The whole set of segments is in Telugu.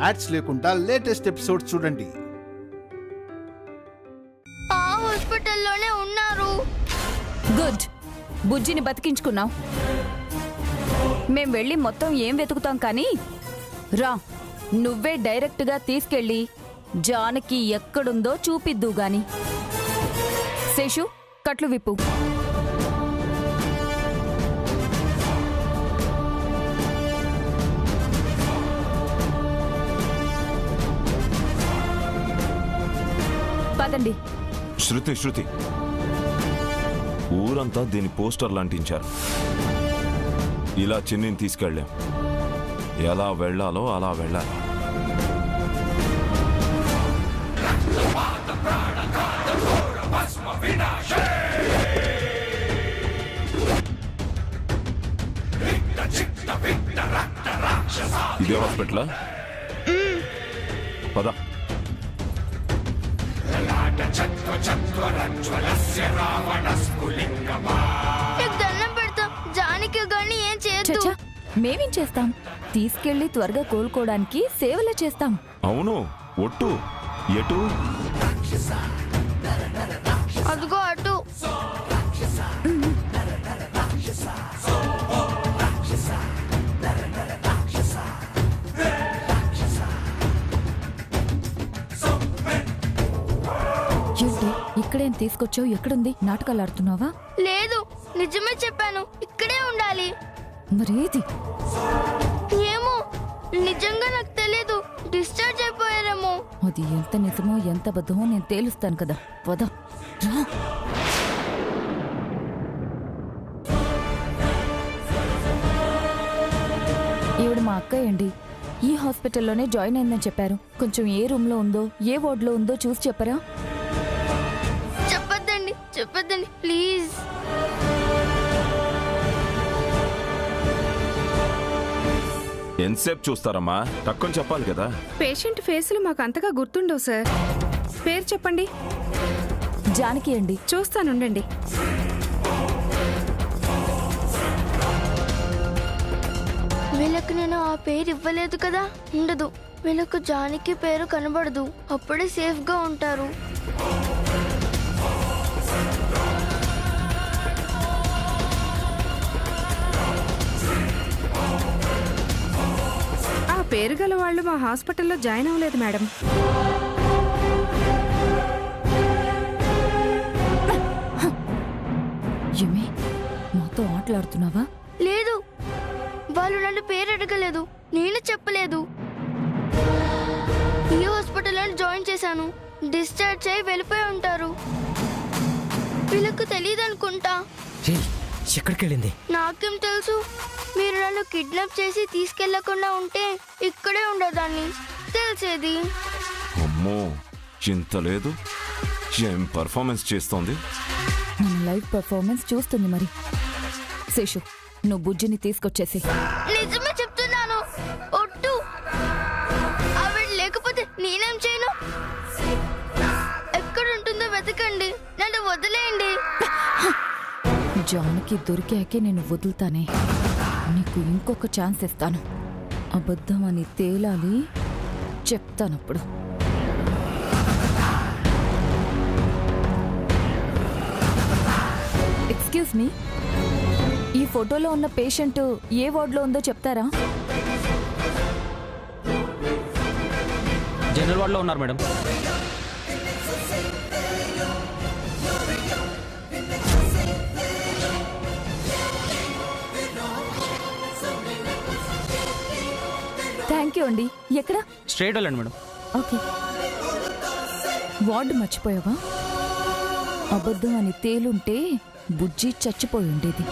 యాడ్స్ లేకుండా లేటెస్ట్ ఎపిసోడ్ చూడండి. ఆ హాస్పిటల్లోనే ఉన్నారు. గుడ్, బుజ్జిని బతికించుకున్నావు. మేం వెళ్ళి మొత్తం ఏం వెతుకుతాం కానీ రా, నువ్వే డైరెక్ట్గా తీసుకెళ్ళి జానకి ఎక్కడుందో చూపిద్దు గాని. శేషు, కట్లు విప్పు. పదండి. శృతి, ఊరంతా దీని పోస్టర్లు అంటించారు. ఇలా చిన్నిని తీసుకెళ్ళాం. ఎలా వెళ్ళాలో అలా వెళ్ళాలి. ఇదే హాస్పిటలా? పద. దండం పెడతా, జానికి గాని ఏం చేయొద్దు. మేమేం చేస్తాం? తీసుకెళ్లి త్వరగా కోలుకోవడానికి సేవలే చేస్తాం. అవును, ఒట్టు. ఎటు? అదిగో అటు. ఇక్కడేం తీసుకొచ్చావు? ఎక్కడుంది? నాటకాలు ఆడుతున్నావా? లేదు, నిజమే చెప్పాను, ఇక్కడే ఉండాలి. మరేది? ఏమో, నిజంగా నాకు తెలియదు. డిశ్చార్జ్ అయిపోయారేమో. అది ఎంత నిజమో ఎంత అబద్ధమో నేను తేలుస్తాను కదా. పద రా. ఈవిడ మా అక్కయ్య అండి. ఈ హాస్పిటల్లోనే జాయిన్ అయిందని చెప్పారు. కొంచెం ఏ రూమ్ లో ఉందో, ఏ వార్డ్ లో ఉందో చూసి చెప్పరా? చెప్పొద్దండి ప్లీజ్. ఎంతసేపు చూస్తారమ్మా? తక్కువ చెప్పాలి కదా. పేషెంట్ ఫేసులు మాకు అంతగా గుర్తుండవు సార్. పేరు చెప్పండి. జానకి అండి. చూస్తానుండండి. వీళ్ళకి నేను ఆ పేరు ఇవ్వలేదు కదా. ఉండదు, వీళ్ళకు జానకి పేరు కనబడదు. అప్పుడే సేఫ్ గా ఉంటారు. పేరు గల వాళ్ళు మా హాస్పిటల్లో జాయిన్ అవ్వలేదు మేడం. మాతో ఆటలాడుతున్నావా? లేదు, వాళ్ళు నన్ను పేరు అడగలేదు, నేను చెప్పలేదు. ఈ హాస్పిటల్లో జాయిన్ చేశాను. డిశ్చార్జ్ అయి వెళ్ళిపోయి ఉంటారు. వీళ్ళకు తెలియదు అనుకుంటా. ఎక్కడికి వెళ్ళింది? నాకేం తెలుసు. మీరు నన్ను కిడ్నాప్ చేసి తీసుకెళ్లకుండా ఉంటే ఇక్కడే ఉండదాన్ని. తెలిసేది. అమ్మో, చింత లేదు. ఏం పర్ఫార్మెన్స్ చేస్తోంది. మన లైవ్ పర్ఫార్మెన్స్ చూస్తుంది మరి. శేషు, నువ్వు బుజ్జిని తీసుకొచ్చేసి. నిజమే చెప్తున్నాను, ఒట్టు. ఆవిడ లేకపోతే నేనేం చేయను. ఎక్కడుంటుందో వెతకండి, నన్ను వదిలేయండి. జానకి దొరికాకే నేను వదులుతానే. నీకు ఇంకొక ఛాన్స్ ఇస్తాను. అబద్ధం అని తేలాలి, చెప్తానప్పుడు. ఎక్స్క్యూజ్ మీ, ఈ ఫోటోలో ఉన్న పేషెంట్ ఏ వార్డులో ఉందో చెప్తారా? జనరల్ వార్డులో ఉన్నారు మేడం. థ్యాంక్ యూ అండి. ఎక్కడ? స్ట్రైట్ వెళ్ళండి మేడం. ఓకే. వార్డు మర్చిపోయావా? అబద్ధం అని తేలుంటే బుజ్జి చచ్చిపోయి ఉండేది.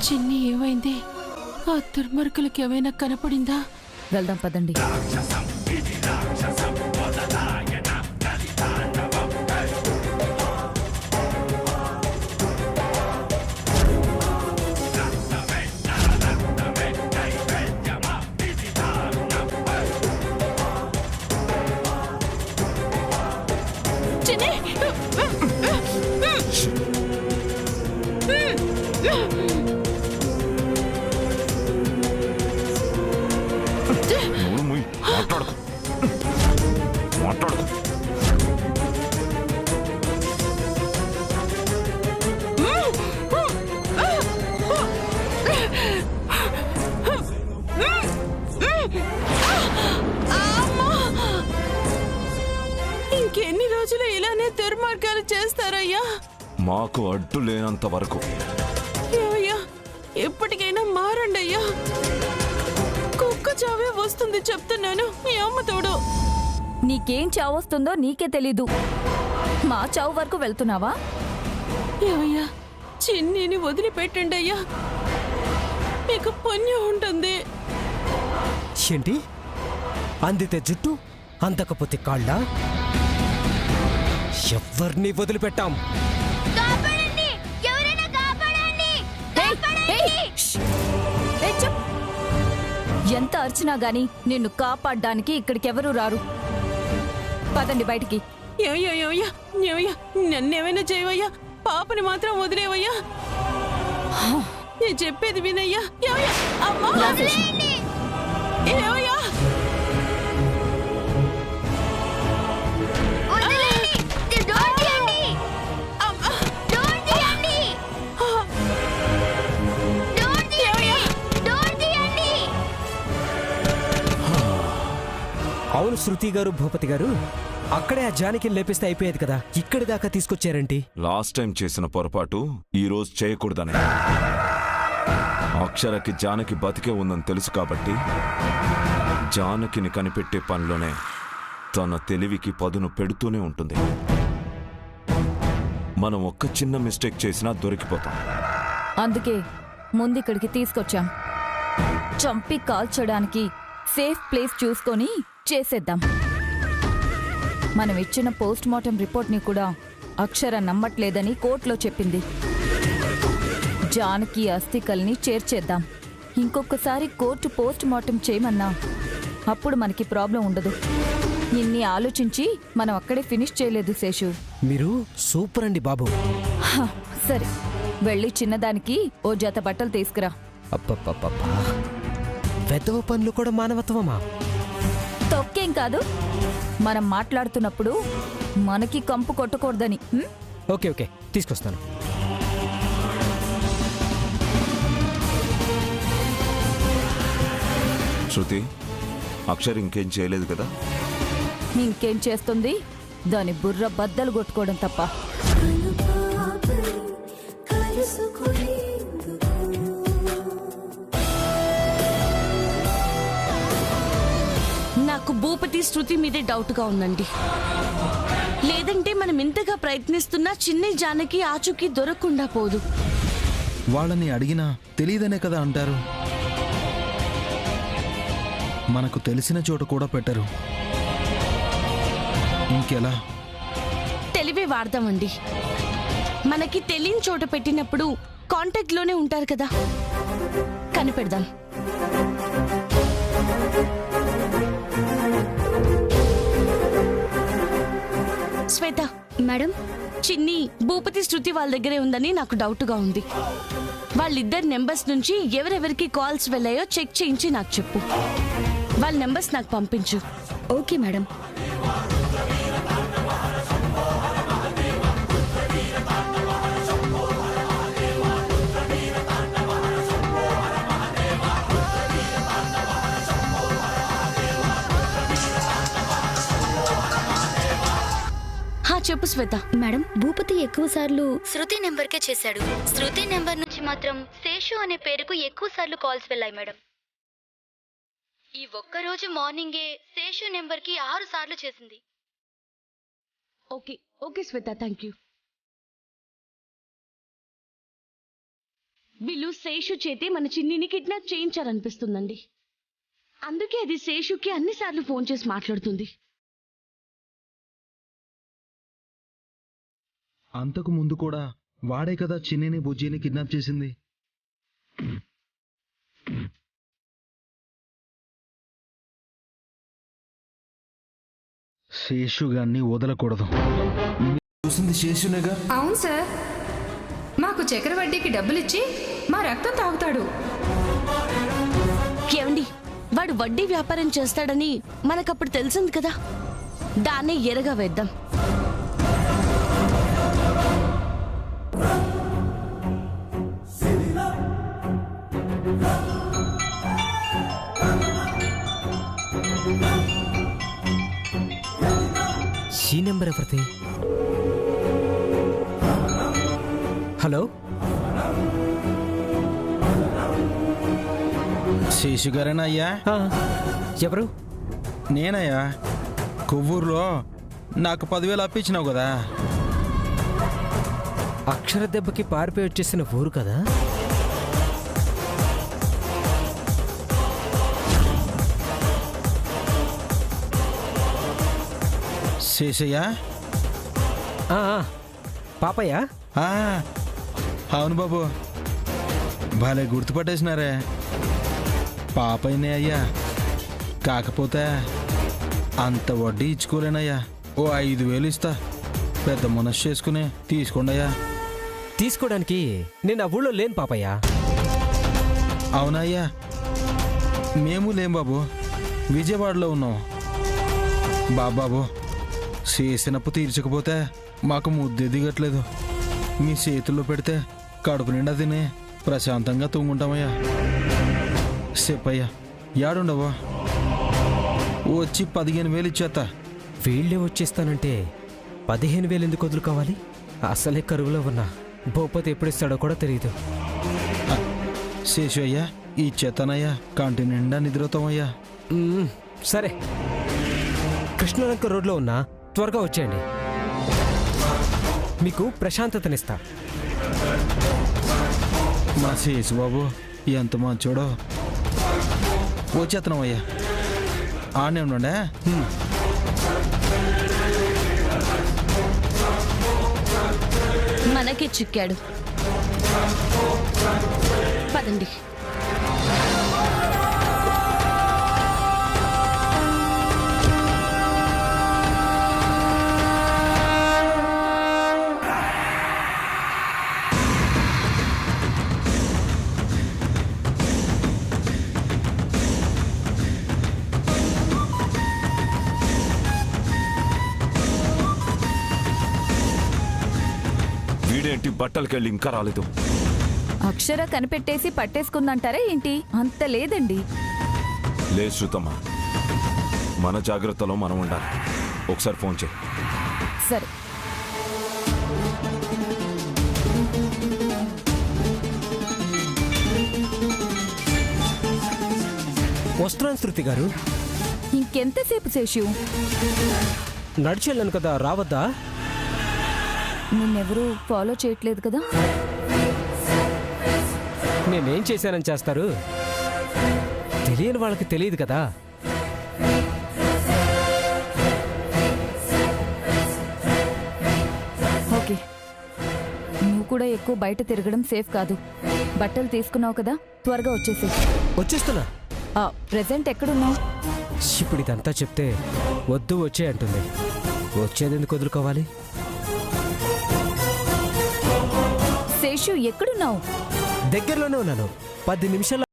చిన్ని ఏమైంది? ఆ దుర్మార్గులకి ఏమైనా కనపడిందా? వెళ్దాం పదండి. నోరు మూయి. మాట్లాడకు మాట్లాడకు. ఇంకెన్ని రోజులు ఇలానే దుర్మార్గాలు చేస్తారయ్యా? మాకు అడ్డు లేనంత వరకు. ఏమయ్యా, ఎప్పటికైనా మారండి అయ్యా. కుక్క చావే వస్తుంది చెప్తున్నాను, మీ అమ్మ తోడు. నీకేం చావొస్తుందో నీకే తెలీదు. మా చావు వరకు వెళ్తున్నావా? ఏమయ్యా, చిన్నిని వదిలిపెట్టండి అయ్యా, మీకు పుణ్యం ఉంటుంది. ఏంటి? అందితే జుట్టు, అందకపోతే కాళ్ళ? ఎవరిని వదిలిపెట్టాం? కాపాడండి! ఎవరైనా కాపాడండి! ఎంత అర్చినా గాని నిన్ను కాపాడ్డానికి ఇక్కడికెవరూ రారు. పదండి బయటికి. ఏమయ్యా, నన్నేమైనా చేయవయ్యా, పాపని మాత్రం వదిలేవయ్యా. నేను చెప్పేది వినయ్యా. ఏమయ్యా, అమ్మా! వదిలేయండి! ఏమయ్యా, వదిలేయండి! డోర్ తీయండి! అమ్మా! డోర్ తీయండి! డోర్ తీయండి! డోర్ తీయండి! అవును శృతి గారు, భూపతి గారు, అక్కడే ఆ జానకి లేపిస్తే అయిపోయేది కదా, ఇక్కడి దాకా తీసుకొచ్చారేంటి? లాస్ట్ టైం చేసిన పొరపాటు ఈ రోజు చేయకూడదని. అక్షరకి జానకి బతికే ఉందని తెలుసు కాబట్టి జానకిని కనిపెట్టే పనిలోనే తన తెలివికి పదును పెడుతూనే ఉంటుంది. మనం ఒక్క చిన్న మిస్టేక్ చేసినా దొరికిపోతాం. అందుకే ముందిక్కడికి తీసుకొచ్చాం. చంపి కాల్చడానికి సేఫ్ ప్లేస్ చూసుకొని చేసేద్దాం. మనం ఇచ్చిన పోస్ట్ మార్టం రిపోర్ట్ని కూడా అక్షర నమ్మట్లేదని కోర్టులో చెప్పింది. జానకి అస్థికల్ని చేర్చేద్దాం. ఇంకొకసారి కోర్టు పోస్ట్ మార్టం చేయమన్నా అప్పుడు మనకి ప్రాబ్లం ఉండదు. ఇన్ని ఆలోచించి మనం అక్కడే ఫినిష్ చేయలేదు శేషు. మీరు సూపర్ అండి బాబు. హ, సరే వెళ్ళి చిన్నదానికి ఓ జత బట్టలు తీసుకురా. అప్పప్పప్పా, వెధవ పనులు కూడా మానవత్వమా? తొక్కేం కాదు, మనం మాట్లాడుతున్నప్పుడు మనకి కంపు కొట్టకూడదని. ఓకే ఓకే, తీసుకొస్తాను. శృతి, అక్షర్ ఇంకేం చేయలేదు కదా? ఇంకేం చేస్తుంది? దాని బుర్ర బద్దలు కొట్టుకోవడం తప్ప. నాకు భూపతి శృతి మీదే డౌట్గా ఉందండి. లేదంటే మనం ఇంతగా ప్రయత్నిస్తున్నా చిన్ని జానకి ఆచూకీ దొరకకుండా పోదు. వాళ్ళని అడిగినా తెలియదనే కదా అంటారు. మనకు తెలిసిన చోట కూడా పెట్టరు. ఇంకెలా? తెలివే వాడదామండి. మనకి తెలియని చోట పెట్టినప్పుడు కాంటాక్ట్ లోనే ఉంటారు కదా, కనిపెడదాం. శ్వేత మేడం, చిన్ని భూపతి శృతి వాళ్ళ దగ్గరే ఉందని నాకు డౌట్గా ఉంది. వాళ్ళిద్దరి నెంబర్స్ నుంచి ఎవరెవరికి కాల్స్ వెళ్ళాయో చెక్ చేయించి నాకు చెప్పు. వాళ్ళ నెంబర్స్ నాకు పంపించు. Okay madam. చెప్పు శ్వేత. మేడం, భూపతి ఎక్కువ సార్లు శృతి నెంబర్కే చేశాడు. శృతి నెంబర్ నుంచి మాత్రం శేషు అనే పేరుకు ఎక్కువ సార్లు కాల్స్ వెళ్ళాయి మేడం. ఈ ఒక్కరోజు మార్నింగే శేషు నెంబర్కి 6 సార్లు చేసింది. Okay okay Shweta, thank you. వీళ్ళు శేషు చేతి మన చిన్నిని కిడ్నాప్ చేయించారనిపిస్తుందండి. అందుకే అది శేషుకి అన్నిసార్లు ఫోన్ చేసి మాట్లాడుతుంది. అంతకు ముందు కూడా వాడే కదా చిన్నిని బుజ్జిని కిడ్నాప్ చేసింది. శేషుగాన్ని వదలకూడదు. చూసింది శేషునేగా. అవును సార్, మాకు చక్రవడ్డీకి డబ్బులిచ్చి మా రక్తం తాగుతాడు. ఏమండి, వాడు వడ్డీ వ్యాపారం చేస్తాడని మనకప్పుడు తెలిసింది కదా, దాన్నే ఎరగా వేద్దాం. ఈ నెంబర్ ఎవరిది? హలో, శేషు గారేనా అయ్యా? ఎవరు? నేనయ్యా. కొవ్వూరులో నాకు 10,000 అప్పించినావు కదా. అక్షర దెబ్బకి పారిపోయి వచ్చేసిన ఊరు కదా. శేషయ్య? పాపయ్య? అవును బాబు, భలే గుర్తుపట్టేసినారే. పాపయ్యనే అయ్యా. కాకపోతే అంత వడ్డీ ఇచ్చుకోలేనయ్యా. ఓ 5,000 ఇస్తా. పెద్ద మనస్సు చేసుకుని తీసుకోండి అయ్యా. తీసుకోవడానికి నేను ఆ ఊళ్ళో లేను పాపయ్య. అవునయ్యా, మేము లేం బాబు, విజయవాడలో ఉన్నాం. బాబాబు, చేసినప్పు తీర్చకపోతే మాకు ముద్దే దిగట్లేదు. మీ చేతుల్లో పెడితే కడుపు నిండా తిని ప్రశాంతంగా తూంగుంటామయ్యా. చెప్పయ్యా, యాడుండవా? వచ్చి 15,000 ఇచ్చేస్తా. వీళ్ళే వచ్చేస్తానంటే 15,000 ఎందుకు వదులుకోవాలి? అసలే కరువులో ఉన్నా. భూపతి ఎప్పుడిస్తాడో కూడా తెలియదు. శేషు అయ్యా, ఇచ్చేస్తానయ్యా. కంటి నిండా నిద్రవుతామయ్యా. సరే, కృష్ణలంక రోడ్లో ఉన్నా త్వరగా వచ్చేయండి. మీకు ప్రశాంతతనిస్తా. మా శేషు బాబు ఎంత మంచోడో. వచ్చేస్తున్నామయ్యా. ఆనే ఉండండి. మనకి చిక్కాడు. పదండి. వీడేంటి బట్టలకెళ్ళి ఇంకా రాలేదు? అక్షర కనిపెట్టేసి పట్టేసుకుందంటారా ఏంటి? అంత లేదండి. లేదు శృతమ్మ, మన జాగ్రత్తలో మనం ఉండాలి. ఒకసారి ఫోన్ చేయి. సరే. వస్తున్నాను శృతి గారు. ఇంకెంతసేపు శేషు? నడిచెళ్ళాను కదా, రావద్దా? నిన్నెవరూ ఫాలో చేయట్లేదు కదా? నేనేం చేశానని చేస్తారు? తెలియని వాళ్ళకి తెలియదు కదా. ఓకే, నువ్వు కూడా ఎక్కువ బయట తిరగడం సేఫ్ కాదు. బట్టలు తీసుకున్నావు కదా, త్వరగా వచ్చేసి. వచ్చేస్తున్నా. ప్రెజెంట్ ఎక్కడున్నావు? ఇప్పుడు ఇదంతా చెప్తే వద్దు వచ్చే అంటుంది. వచ్చేది ఎందుకు వదులుకోవాలి? శేషు ఎక్కడున్నావు? దగ్గరలోనే ఉన్నాను. 10 నిమిషాలు.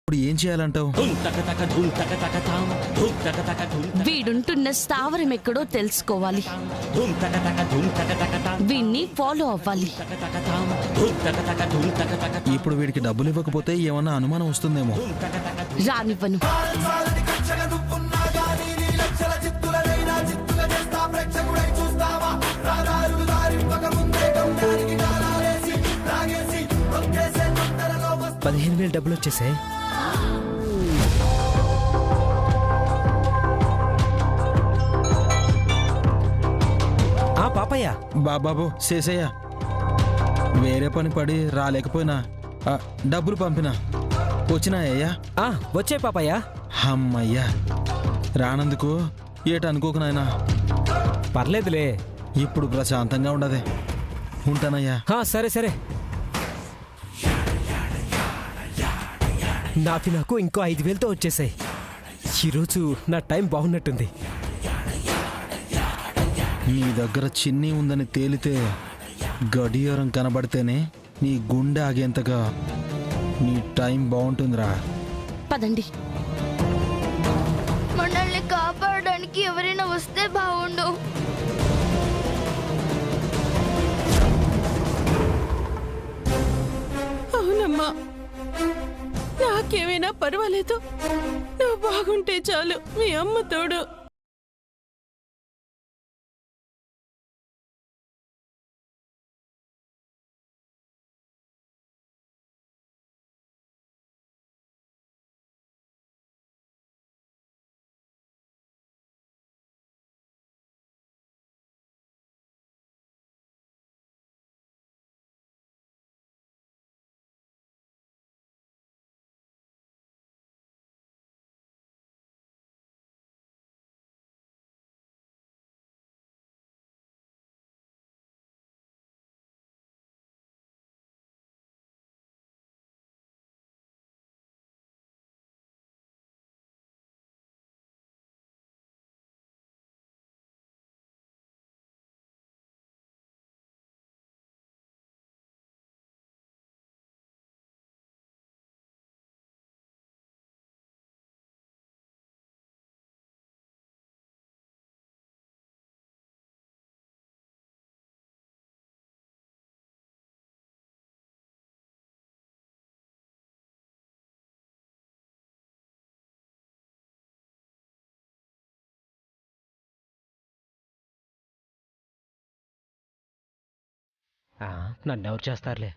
ఇప్పుడు ఏం చేయాలంటావు? వీడుంటున్న స్థావరం ఎక్కడో తెలుసుకోవాలి. వీణ్ణి ఫాలో అవ్వాలి. ఇప్పుడు వీడికి డబ్బులు ఇవ్వకపోతే ఏమన్నా అనుమానం వస్తుందేమో. రానివ్వను. 15,000 డబ్బులు వచ్చేసాయి. పాపయ్య. బాబాబు శేషయ్య, వేరే పని పడి రాలేకపోయినా డబ్బులు పంపినా వచ్చినాయ్యా? వచ్చాయి పాపయ్య. అమ్మయ్యా, రానందుకు ఏటనుకోకు నాయనా. పర్లేదులే, ఇప్పుడు ప్రశాంతంగా ఉండదే. ఉంటానయ్యా. సరే సరే. నాకు ఇంకో 5,000తో వచ్చేసాయి. ఈరోజు నా టైం బాగున్నట్టుంది. నీ దగ్గర చిన్ని ఉందని తేలితే, గడియారం కనబడితేనే నీ గుండె ఆగేంతగా నీ టైం బాగుంటుందిరా. పదండి. మనల్ని కాపాడడానికి ఎవరైనా వస్తే బాగుండు. అవునమ్మా, నాకేమైనా పర్వాలేదు, నువ్వు బాగుంటే చాలు. మీ అమ్మ తోడు. నన్ను ఎవరు చేస్తారులే.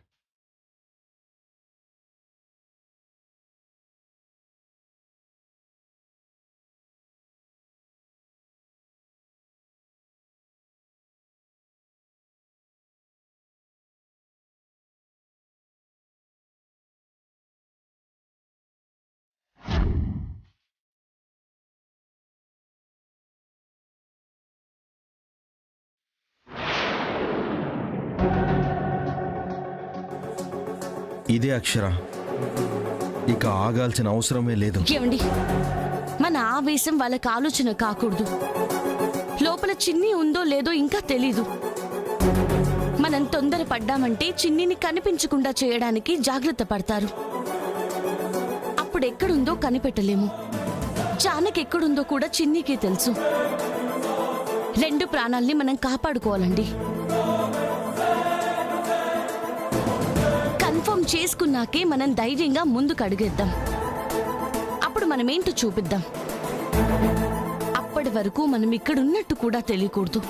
ఇదే అక్షర, ఇక ఆగాల్సిన అవసరమే లేదు. ఏమండి, మన ఆవేశం వాళ్ళకి ఆలోచన కాకూడదు. లోపల చిన్ని ఉందో లేదో ఇంకా తెలీదు. మనం తొందర పడ్డామంటే చిన్నిని కనిపించకుండా చేయడానికి జాగ్రత్త పడతారు. అప్పుడు ఎక్కడుందో కనిపెట్టలేము. జానకి ఎక్కడుందో కూడా చిన్నికి తెలుసు. 2 ప్రాణాల్ని మనం కాపాడుకోవాలండి. కన్ఫర్మ్ చేసుకున్నాకే మనం ధైర్యంగా ముందుకు అడుగేద్దాం. అప్పుడు మనమేంటో చూపిద్దాం. అప్పటి వరకు మనం ఇక్కడున్నట్టు కూడా తెలియకూడదు.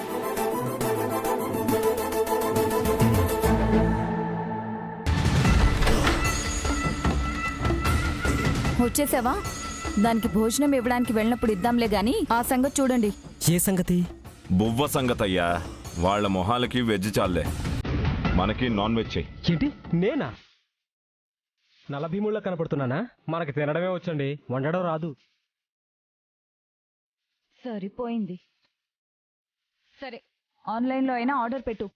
వచ్చేసావా? దానికి భోజనం ఇవ్వడానికి వెళ్ళినప్పుడు ఇద్దాంలే గాని ఆ సంగతి చూడండి. ఏ సంగతి? బువ్వ సంగతయ్యా. వాళ్ళ మొహాలకి వెజ్ చాలే, మనకి నాన్ వెజ్ చెయ్యి. ఏంటి, నేనా? నల్ల భీముల్లో కనపడుతున్నానా? మనకి తినడమే వచ్చండి, వండడం రాదు. సరిపోయింది. సరే, ఆన్లైన్లో అయినా ఆర్డర్ పెట్టు.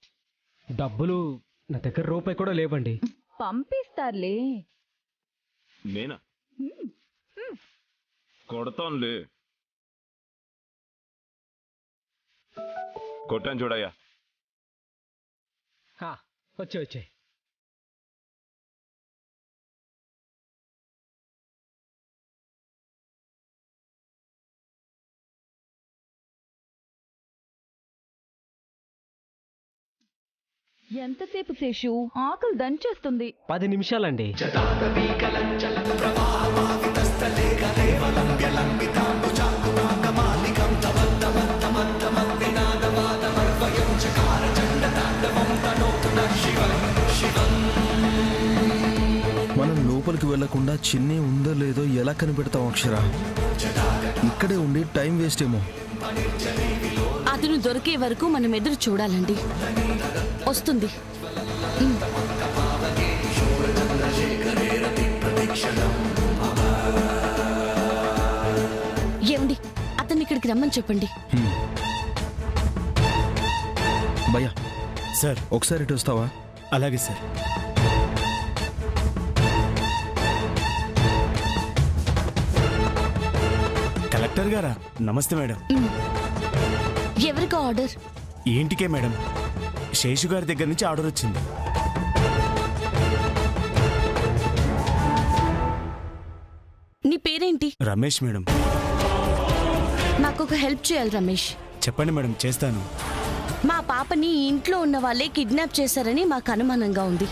డబ్బులు నా దగ్గర రూపాయి కూడా లేవండి. పంపిస్తారులే. నేనా? కొడతానులే. కొట్టాను చూడయ్యా. వచ్చే ఎంతసేపు శేషు? ఆకలి దంచేస్తుంది. 10 నిమిషాలండి. మనం లోపల వెళ్లకుండా చిన్ని ఉందో లేదో ఎలా కనిపెడతావు అక్షర? ఇక్కడే ఉండి టైం వేస్ట్ ఏమో. అతను దొరికే వరకు మనం ఎదురు చూడాలండి. వస్తుంది. ఏమండి, అతన్ని ఇక్కడికి రమ్మని చెప్పండి. భయ్యా సార్ ఒకసారి ఇటు వస్తావా? అలాగే సార్. కలెక్టర్ గారా? నమస్తే మేడం. ఎవరికో ఆర్డర్? ఏంటికే మేడం? శేషు గారి దగ్గర నుంచి ఆర్డర్ వచ్చింది. నీ పేరేంటి? రమేష్ మేడం. నాకు ఒక హెల్ప్ చేయాలి రమేష్. చెప్పండి మేడం, చేస్తాను. మా పాపని ఈ ఇంట్లో ఉన్న వాళ్ళే కిడ్నాప్ చేశారని మాకు అనుమానంగా ఉంది.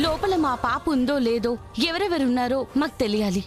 లోపల మా పాప ఉందో లేదో, ఎవరెవరున్నారో మాకు తెలియాలి.